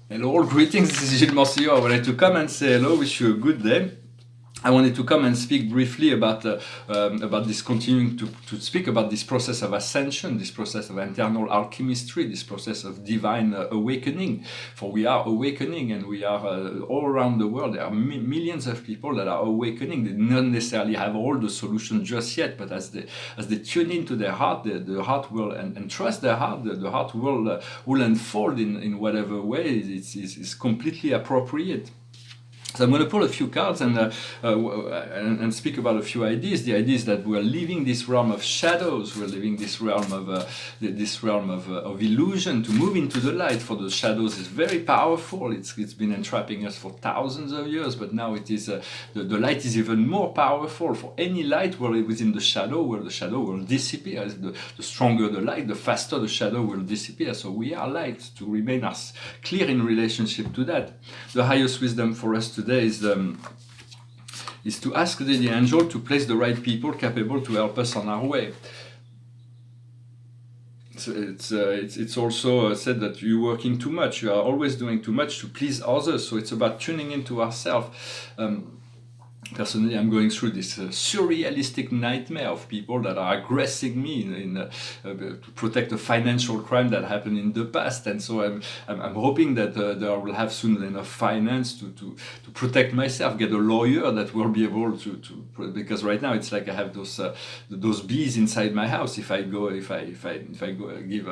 Hello, all greetings. This is Gilles Morcillo. I wanted to come and say hello, wish you a good day. I wanted to come and speak briefly about this, continuing to speak about this process of ascension, this process of internal alchemistry, this process of divine awakening. For we are awakening, and we are all around the world. There are millions of people that are awakening. They don't necessarily have all the solutions just yet, but as they tune into their heart, the heart will and trust their heart. The heart will unfold in whatever way is completely appropriate. So I'm going to pull a few cards and speak about a few ideas. The idea is that we're leaving this realm of shadows. We're leaving this realm of illusion to move into the light. For the shadows is very powerful. It's been entrapping us for thousands of years, but now it is the light is even more powerful. For any light, we're within the shadow, where the shadow will disappear. The stronger the light, the faster the shadow will disappear. So we are light, to remain as clear in relationship to that. The highest wisdom for us today is to ask the angel to place the right people capable to help us on our way. It's also said that you're working too much. You are always doing too much to please others. So it's about tuning into ourselves. Personally, I'm going through this surrealistic nightmare of people that are aggressing me to protect a financial crime that happened in the past, and so I'm hoping that I will have soon enough finance to protect myself, get a lawyer that will be able to because right now it's like I have those bees inside my house. If I go give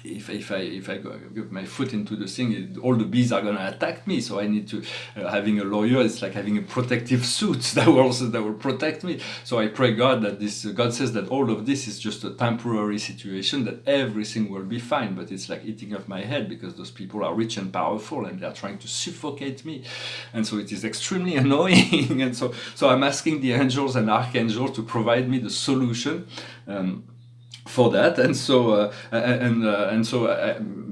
if I go get my foot into the thing, all the bees are gonna attack me. So I need to having a lawyer. It's like having a protective suit that will protect me. So I pray God that God says that all of this is just a temporary situation, that everything will be fine. But it's like eating up my head because those people are rich and powerful and they are trying to suffocate me, and so it is extremely annoying. And so I'm asking the angels and archangels to provide me the solution. For that, and so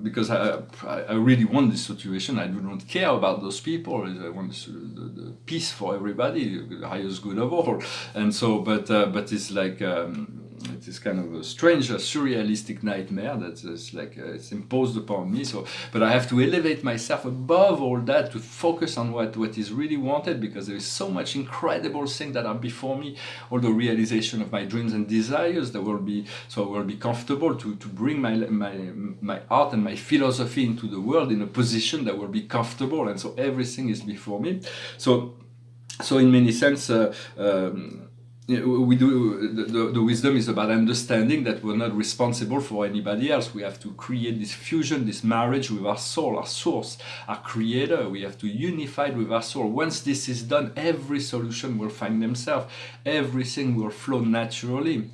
because I really want this situation. I do not care about those people. I want the peace for everybody, the highest good of all. And so, but it's like it is kind of a strange, surrealistic nightmare that is like it's imposed upon me. So, but I have to elevate myself above all that to focus on what is really wanted, because there is so much incredible things that are before me. All the realization of my dreams and desires that will be so I will be comfortable to bring my art and my philosophy into the world in a position that will be comfortable, and so everything is before me. So in many sense. We do the wisdom is about understanding that we're not responsible for anybody else. We have to create this fusion, this marriage with our soul, our source, our creator. We have to unify with our soul. Once this is done, every solution will find themselves. Everything will flow naturally.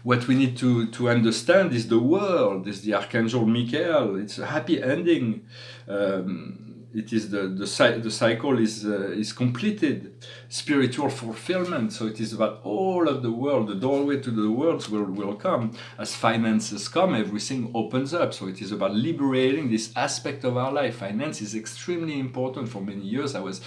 What we need to understand is the world, is the Archangel Michael. It's a happy ending. It is the cycle is completed, spiritual fulfillment. So it is about all of the world. The doorway to the world will come as finances come. Everything opens up. So it is about liberating this aspect of our life. Finance is extremely important. For many years, I was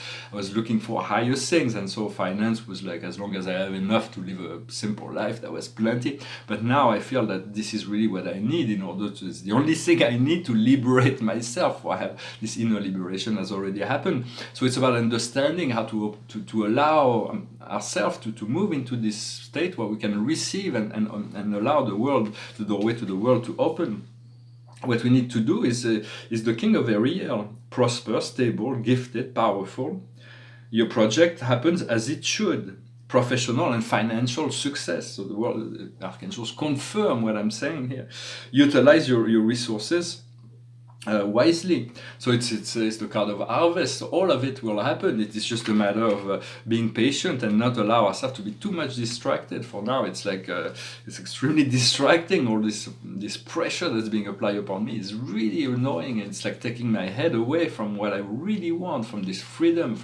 looking for higher things, and so finance was like, as long as I have enough to live a simple life, that was plenty. But now I feel that this is really what I need in order to. It's the only thing I need to liberate myself. I have this inner liberation has already happened. So it's about understanding how to allow ourselves to move into this state where we can receive and allow the world, the doorway to the world, to open. What we need to do is the King of Ariel: prosper, stable, gifted, powerful. Your project happens as it should. Professional and financial success. So the world, the archangels confirm what I'm saying here. Utilize your resources wisely. So it's the card of harvest. So all of it will happen. It is just a matter of being patient and not allow ourselves to be too much distracted. For now, it's like it's extremely distracting. All this pressure that's being applied upon me is really annoying, and it's like taking my head away from what I really want, from this freedom.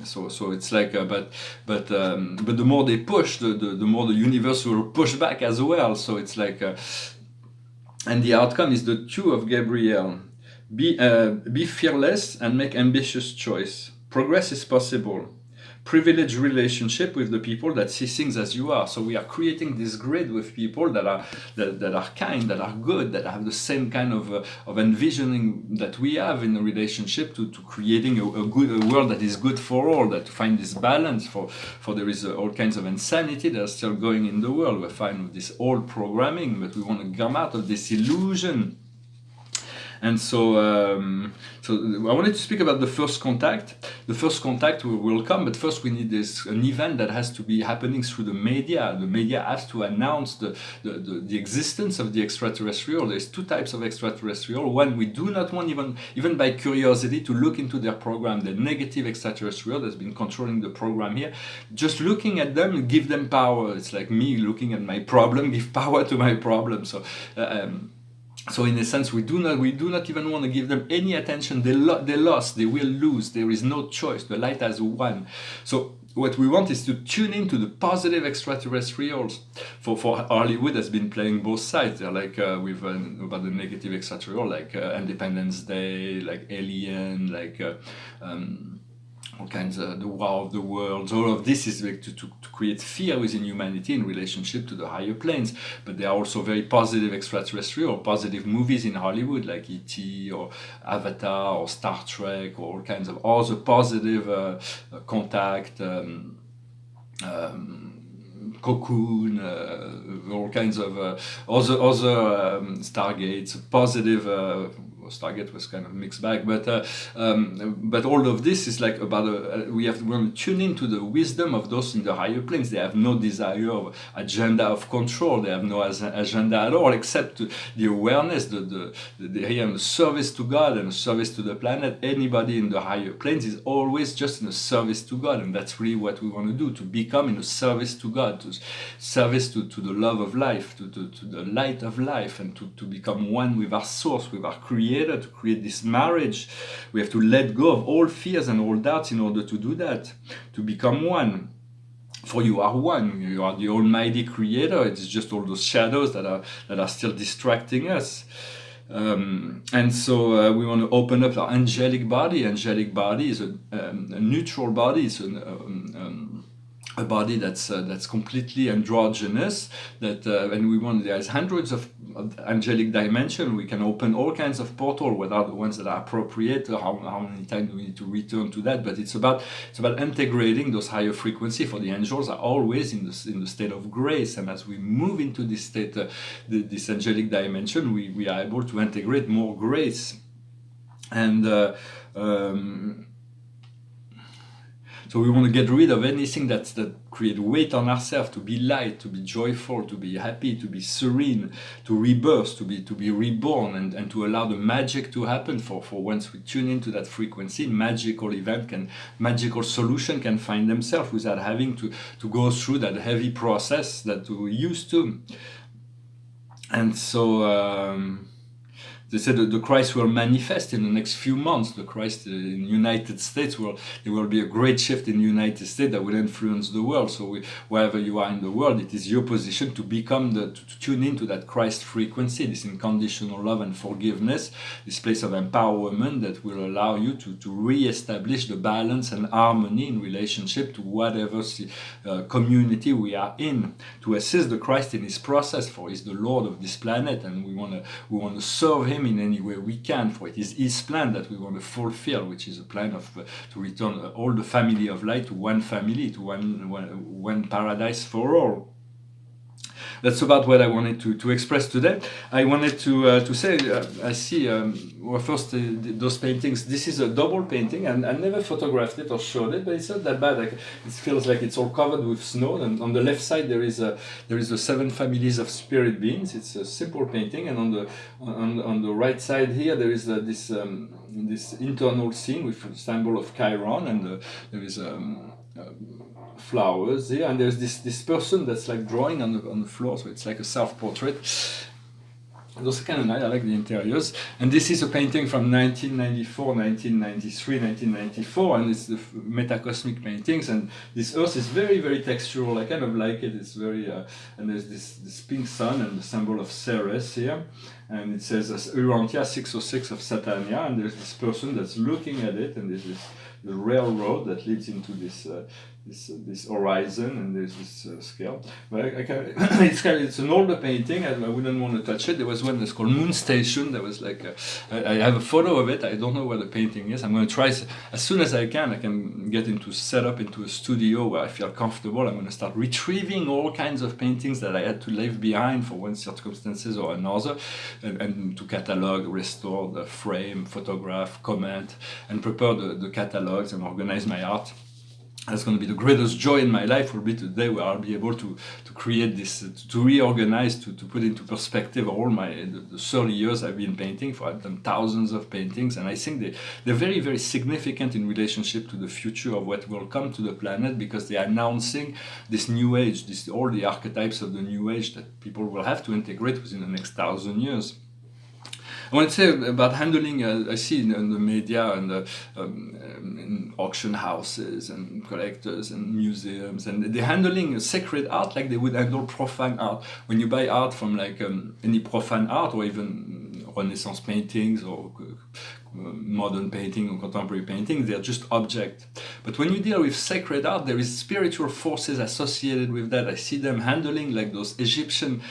So it's like, but the more they push, the more the universe will push back as well. So it's like. And the outcome is the Two of Gabriel. Be fearless and make ambitious choice. Progress is possible. privileged relationship with the people that see things as you are. So we are creating this grid with people that are kind, that are good, that have the same kind of envisioning that we have in a relationship to creating a world that is good for all, that to find this balance for there is all kinds of insanity that are still going in the world. We're fine with this old programming, but we want to come out of this illusion. And so I wanted to speak about the first contact. The first contact will come, but first we need an event that has to be happening through the media. The media has to announce the existence of the extraterrestrial. There's two types of extraterrestrial. One, we do not want even by curiosity to look into their program. The negative extraterrestrial that's been controlling the program here. Just looking at them give them power. It's like me looking at my problem, give power to my problem. So in a sense, we do not even want to give them any attention. They lost. They will lose. There is no choice. The light has won. So what we want is to tune into the positive extraterrestrials. For Hollywood has been playing both sides. They're like with about the negative extraterrestrial, like Independence Day, like Alien, like. All kinds of the War of the Worlds, all of this is like to create fear within humanity in relationship to the higher planes. But there are also very positive extraterrestrial or positive movies in Hollywood like E.T. or Avatar or Star Trek or all kinds of other positive contact. Cocoon, all kinds of other Stargates, positive. Stargate was kind of mixed bag, but all of this is like about we want to tune into the wisdom of those in the higher planes. They have no desire or agenda of control. They have no agenda at all except the awareness, the service to God and the service to the planet. Anybody in the higher planes is always just in a service to God, and that's really what we want to do, to become in a service to God, to service to the love of life, to the light of life, and to become one with our source, with our Creator. To create this marriage, we have to let go of all fears and all doubts in order to do that, to become one. For you are one. You are the Almighty Creator. It's just all those shadows that are still distracting us. And so we want to open up our angelic body. Angelic body is a neutral body. It's a body that's completely androgynous. And we want there's hundreds of angelic dimension. We can open all kinds of portal, whether the ones that are appropriate, or how many times do we need to return to that. But it's about integrating those higher frequency. For the angels are always in the state of grace, and as we move into this state, this angelic dimension, we are able to integrate more grace. And so we want to get rid of anything that create weight on ourselves, to be light, to be joyful, to be happy, to be serene, to rebirth, to be reborn, and to allow the magic to happen. For once we tune into that frequency, magical solution can find themselves without having to go through that heavy process that we used to. And so they said that the Christ will manifest in the next few months. The Christ in the United States there will be a great shift in the United States that will influence the world. So wherever you are in the world, it is your position to become to tune into that Christ frequency, this unconditional love and forgiveness, this place of empowerment that will allow you to re-establish the balance and harmony in relationship to whatever community we are in, to assist the Christ in his process, for he's the Lord of this planet, and we want to serve him in any way we can, for it is his plan that we want to fulfill, which is a plan of to return all the family of light to one family, to one paradise for all. That's about what I wanted to express today. I wanted to say, I see, first those paintings. This is a double painting, and I never photographed it or showed it, but it's not that bad. It feels like it's all covered with snow. And on the left side there is the 7 families of spirit beings. It's a simple painting, and on the right side here there is this internal scene with a symbol of Chiron, and there is flowers here, and there's this person that's like drawing on the floor, so it's like a self-portrait. Those are kind of nice. I like the interiors. And this is a painting from 1994, 1993, 1994, and it's the metacosmic paintings. And this earth is very, very textural. I kind of like it. It's very and there's this pink sun and the symbol of Ceres here, and it says Urantia 606 of Satania, and there's this person that's looking at it, and there's this the railroad that leads into this horizon, and there's this scale. But it's an older painting. I wouldn't want to touch it. There was one that's called Moon Station. That was like I have a photo of it. I don't know where the painting is. I'm going to try as soon as I can get into set up into a studio where I feel comfortable. I'm going to start retrieving all kinds of paintings that I had to leave behind for one circumstances or another, and to catalog, restore the frame, photograph, comment, and prepare the catalogs and organize my art. That's going to be the greatest joy in my life, will be today where I'll be able to create this, to reorganize, to put into perspective all the 30 years I've been painting. I've done thousands of paintings, and I think they're very, very significant in relationship to the future of what will come to the planet, because they are announcing this new age, all the archetypes of the new age that people will have to integrate within the next 1,000 years. I want to say about handling, I see in the media and in auction houses and collectors and museums, and they're handling sacred art like they would handle profane art. When you buy art from like any profane art, or even Renaissance paintings or modern painting or contemporary painting, they're just objects. But when you deal with sacred art, there is spiritual forces associated with that. I see them handling like those Egyptian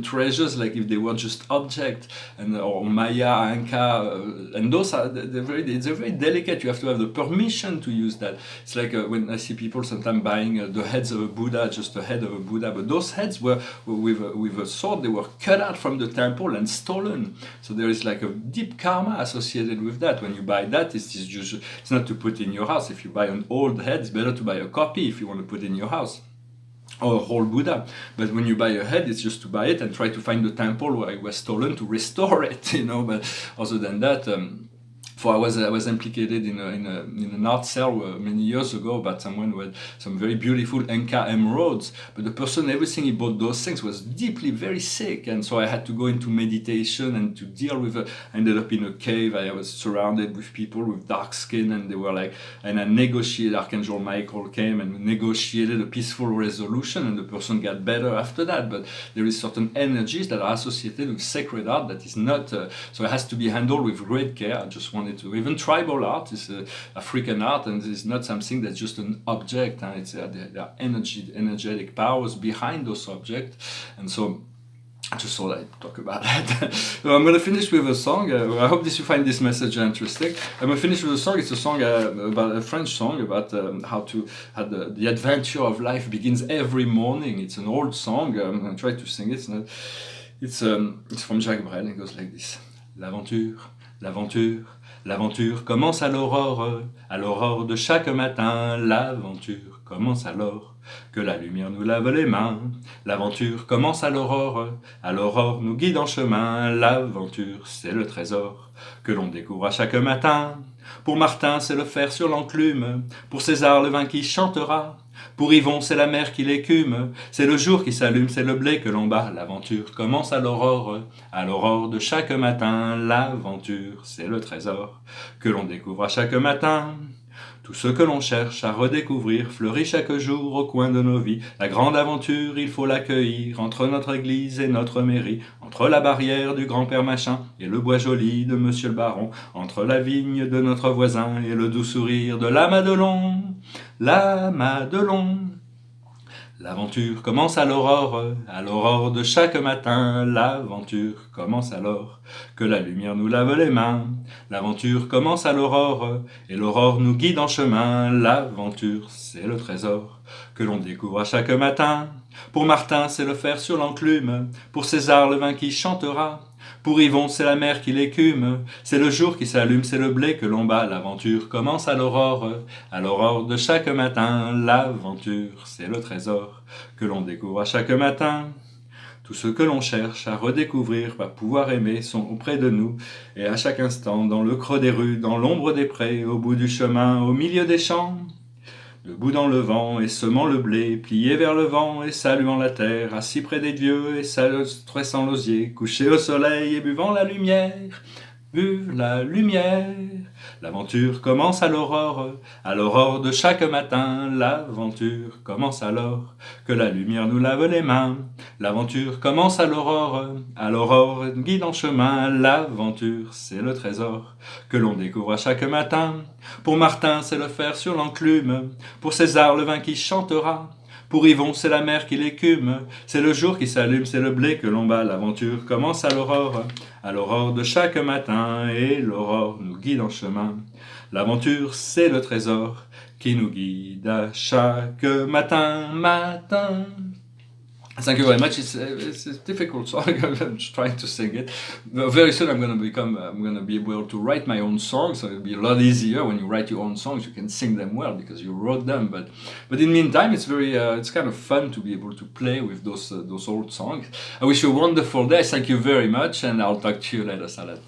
treasures, like if they were just objects, and or Maya, Inca, and those are they're very delicate. You have to have the permission to use that. It's like when I see people sometimes buying the heads of a Buddha, just the head of a Buddha, but those heads were with a sword. They were cut out from the temple and stolen. So there is like a deep karma associated with that. When you buy that, it's not to put in your house. If you buy an old head, it's better to buy a copy if you want to put in your house, or a whole Buddha. But when you buy a head, it's just to buy it and try to find the temple where it was stolen to restore it, But other than that, I was implicated in an art sale many years ago about someone who had some very beautiful Inca emeralds, but the person, everything he bought those things was deeply very sick, and so I had to go into meditation and to deal with it. I ended up in a cave. I was surrounded with people with dark skin, and they were like, and I negotiated. Archangel Michael came and negotiated a peaceful resolution, and the person got better after that. But there is certain energies that are associated with sacred art that is not, so it has to be handled with great care. I just wanted to. Even tribal art is African art, and it's not something that's just an object. It's there are energetic powers behind those objects, and so I just thought I'd talk about that. So I'm going to finish with a song. I hope you find this message interesting. I'm going to finish with a song. It's a song about a French song about how the adventure of life begins every morning. It's an old song. I'm going to try to sing it. It's from Jacques Brel. It goes like this: L'aventure, l'aventure. L'aventure commence à l'aurore de chaque matin. L'aventure commence alors que la lumière nous lave les mains. L'aventure commence à l'aurore nous guide en chemin. L'aventure, c'est le trésor que l'on découvre à chaque matin. Pour Martin, c'est le fer sur l'enclume. Pour César, le vin qui chantera. Pour Yvon, c'est la mer qui l'écume, c'est le jour qui s'allume, c'est le blé que l'on bat. L'aventure commence à l'aurore de chaque matin. L'aventure, c'est le trésor que l'on découvre à chaque matin. Tout ce que l'on cherche à redécouvrir fleurit chaque jour au coin de nos vies. La grande aventure, il faut l'accueillir entre notre église et notre mairie, entre la barrière du grand-père Machin et le bois joli de monsieur le baron, entre la vigne de notre voisin et le doux sourire de la Madelon. La Madelon. L'aventure commence à l'aurore de chaque matin. L'aventure commence alors que la lumière nous lave les mains. L'aventure commence à l'aurore et l'aurore nous guide en chemin. L'aventure, c'est le trésor que l'on découvre à chaque matin. Pour Martin, c'est le fer sur l'enclume. Pour César, le vin qui chantera. Pour Yvon, c'est la mer qui l'écume. C'est le jour qui s'allume, c'est le blé que l'on bat. L'aventure commence à l'aurore de chaque matin. L'aventure, c'est le trésor que l'on découvre à chaque matin. Tout ce que l'on cherche à redécouvrir, à pouvoir aimer, sont auprès de nous. Et à chaque instant, dans le creux des rues, dans l'ombre des prés, au bout du chemin, au milieu des champs. Debout dans le vent et semant le blé, plié vers le vent et saluant la terre, assis près des dieux et tressant l'osier, couché au soleil et buvant la lumière. vu la lumière. L'aventure commence à l'aurore de chaque matin. L'aventure commence alors que la lumière nous lave les mains. L'aventure commence à l'aurore guide en chemin. L'aventure, c'est le trésor que l'on découvre à chaque matin. Pour Martin, c'est le fer sur l'enclume. Pour César, le vin qui chantera. Pour Yvon, c'est la mer qui l'écume. C'est le jour qui s'allume, c'est le blé que l'on bat. L'aventure commence à l'aurore de chaque matin. Et l'aurore nous guide en chemin. L'aventure, c'est le trésor qui nous guide à chaque matin. Thank you very much. It's a difficult song. I'm just trying to sing it. Very soon I'm gonna be able to write my own songs. So it'll be a lot easier when you write your own songs. You can sing them well because you wrote them. But in the meantime, it's it's kind of fun to be able to play with those old songs. I wish you a wonderful day. Thank you very much, and I'll talk to you later, Salad.